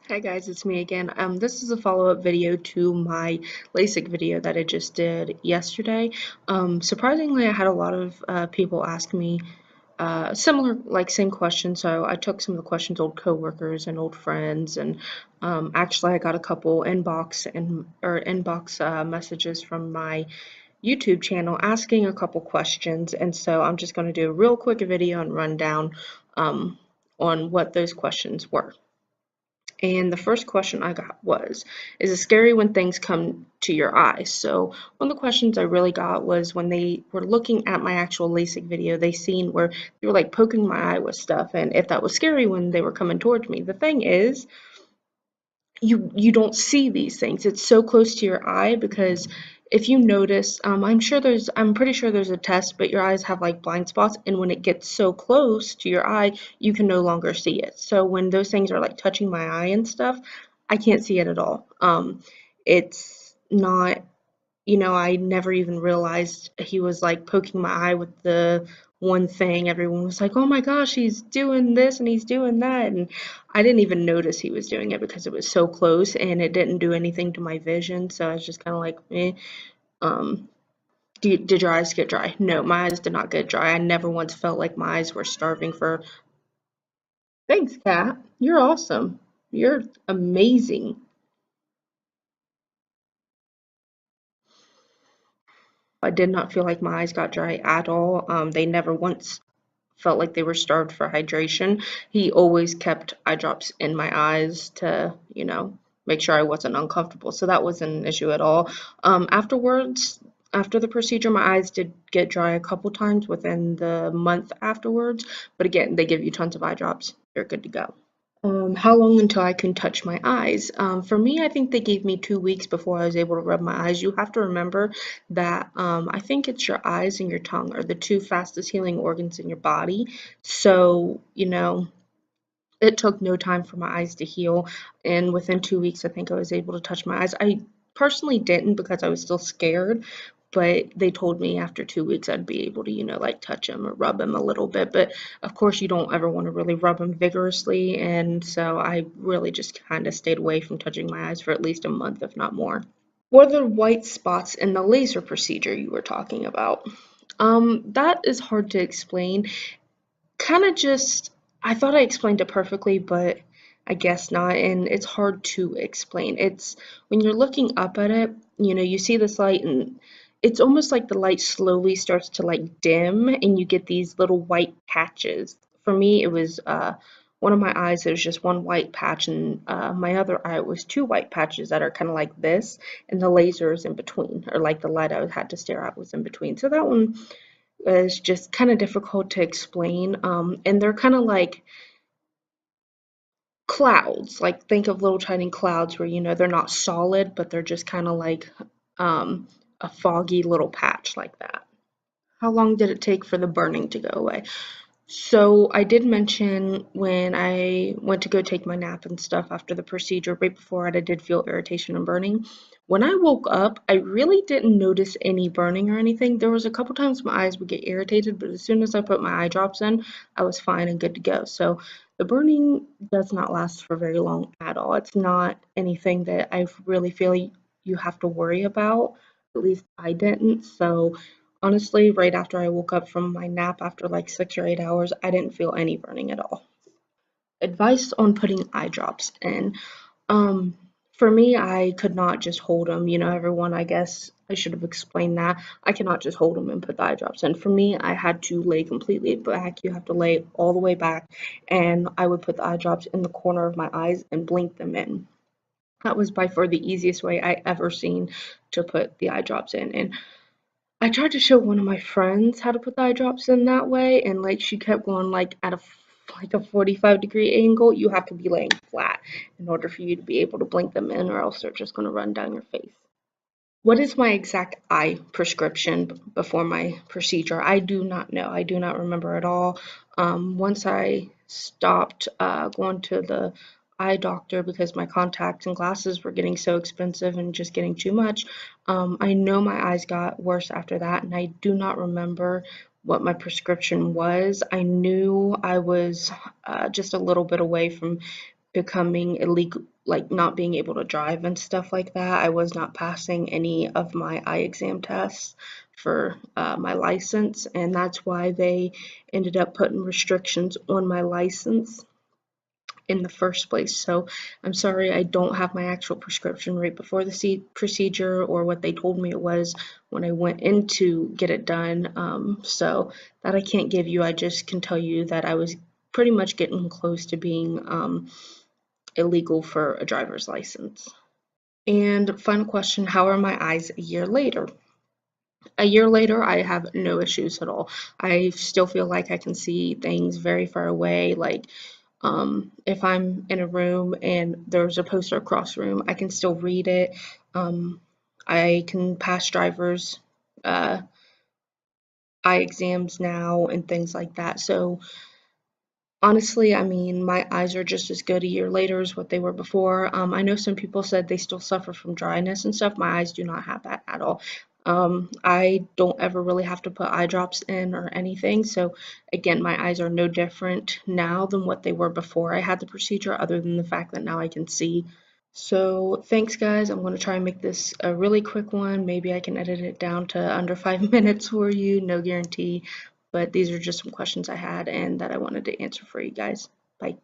Hi guys, it's me again. This is a follow-up video to my Lasik video that I just did yesterday. Surprisingly, I had a lot of people ask me similar, like same questions. So I took some of the questions, old coworkers and old friends, and actually I got a couple inbox messages from my YouTube channel asking a couple questions, and so I'm just going to do a real quick video and rundown on what those questions were. And the first question I got was, is it scary when things come to your eyes? So one of the questions I really got was when they were looking at my actual LASIK video, they seen where they were like poking my eye with stuff, and if that was scary when they were coming towards me. The thing is, you don't see these things. It's so close to your eye because if you notice, I'm pretty sure there's a test, but your eyes have like blind spots, and when it gets so close to your eye, you can no longer see it. So when those things are like touching my eye and stuff, I can't see it at all. It's not, I never even realized he was like poking my eye with the one thing. Everyone was like, oh my gosh, he's doing this and he's doing that. And I didn't even notice he was doing it because it was so close and it didn't do anything to my vision. So I was just kind of like, eh. Um, did your eyes get dry? No, my eyes did not get dry. I never once felt like my eyes were starving for. Thanks, Kat. You're awesome. You're amazing. I did not feel like my eyes got dry at all. They never once felt like they were starved for hydration. He always kept eye drops in my eyes to, make sure I wasn't uncomfortable. So that wasn't an issue at all. Afterwards, after the procedure, my eyes did get dry a couple times within the month afterwards. But again, they give you tons of eye drops. You're good to go. How long until I can touch my eyes? For me, I think they gave me 2 weeks before I was able to rub my eyes. You have to remember that I think it's your eyes and your tongue are the two fastest healing organs in your body. So, it took no time for my eyes to heal. And within 2 weeks, I think I was able to touch my eyes. I personally didn't because I was still scared, but they told me after 2 weeks I'd be able to, like touch them or rub them a little bit. But of course, you don't ever want to really rub them vigorously. And so I really just kind of stayed away from touching my eyes for at least a month, if not more. What are the white spots in the laser procedure you were talking about? That is hard to explain. Kind of just, I thought I explained it perfectly, but I guess not, and it's hard to explain. It's when you're looking up at it, you see this light, and it's almost like the light slowly starts to like dim, and you get these little white patches. For me, it was one of my eyes, there was just one white patch, and my other eye was two white patches that are kind of like this, and the laser is in between, or like the light I had to stare at was in between. So that one is just kind of difficult to explain. And they're kind of like clouds. Like think of little tiny clouds where they're not solid, but they're just kind of like a foggy little patch like that. How long did it take for the burning to go away? So I did mention when I went to go take my nap and stuff after the procedure, right before it, I did feel irritation and burning. When I woke up, I really didn't notice any burning or anything. There was a couple times my eyes would get irritated, but as soon as I put my eye drops in, I was fine and good to go. So the burning does not last for very long at all. It's not anything that I really feel you have to worry about. At least I didn't. So honestly, right after I woke up from my nap after like 6 or 8 hours, I didn't feel any burning at all. Advice on putting eye drops in. Um, for me, I could not just hold them. Everyone, I guess I should have explained that. I cannot just hold them and put the eye drops in. For me, I had to lay completely back. You have to lay all the way back, and I would put the eye drops in the corner of my eyes and blink them in. That was by far the easiest way I ever seen to put the eye drops in. And I tried to show one of my friends how to put the eye drops in that way, and like she kept going like at a 45-degree angle. You have to be laying flat in order for you to be able to blink them in, or else they're just going to run down your face. What is my exact eye prescription before my procedure? I do not know. I do not remember at all. Once I stopped going to the eye doctor because my contacts and glasses were getting so expensive and just getting too much, I know my eyes got worse after that, and I do not remember what my prescription was. I knew I was just a little bit away from becoming illegal, like not being able to drive and stuff like that. I was not passing any of my eye exam tests for my license, and that's why they ended up putting restrictions on my license in the first place. So I'm sorry I don't have my actual prescription right before the procedure or what they told me it was when I went in to get it done. So that I can't give you. I just can tell you that I was pretty much getting close to being illegal for a driver's license. And final question, how are my eyes a year later? A year later, I have no issues at all. I still feel like I can see things very far away. Like, if I'm in a room and there's a poster across the room, I can still read it. Um, I can pass driver's uh, eye exams now and things like that. So, honestly, I mean, my eyes are just as good a year later as what they were before. I know some people said they still suffer from dryness and stuff. My eyes do not have that at all. I don't ever really have to put eye drops in or anything. So again, my eyes are no different now than what they were before I had the procedure, other than the fact that now I can see. So thanks guys. I'm going to try and make this a really quick one. Maybe I can edit it down to under 5 minutes for you. No guarantee. But these are just some questions I had and that I wanted to answer for you guys. Bye.